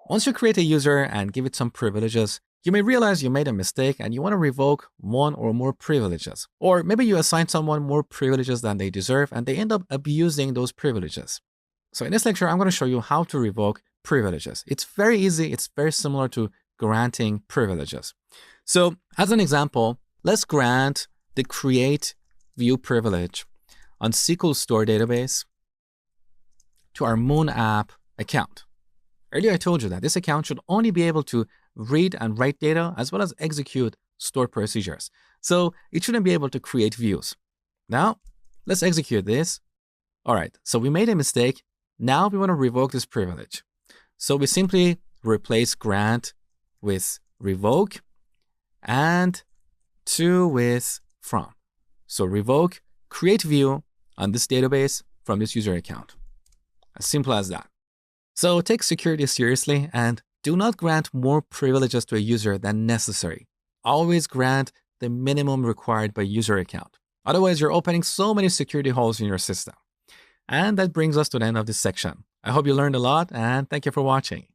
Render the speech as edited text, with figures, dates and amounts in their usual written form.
Once you create a user and give it some privileges, you may realize you made a mistake and you want to revoke one or more privileges. Or maybe you assign someone more privileges than they deserve and they end up abusing those privileges. So in this lecture, I'm going to show you how to revoke privileges. It's very easy. It's very similar to granting privileges. So as an example, let's grant the create view privilege on SQL Store database to our Moon app account. Earlier, I told you that this account should only be able to read and write data as well as execute stored procedures. So it shouldn't be able to create views. Now, let's execute this. All right, so we made a mistake. Now we want to revoke this privilege. So we simply replace grant with revoke and to with from. So revoke, create view on this database from this user account. As simple as that. So take security seriously and do not grant more privileges to a user than necessary. Always grant the minimum required by user account. Otherwise, you're opening so many security holes in your system. And that brings us to the end of this section. I hope you learned a lot and thank you for watching.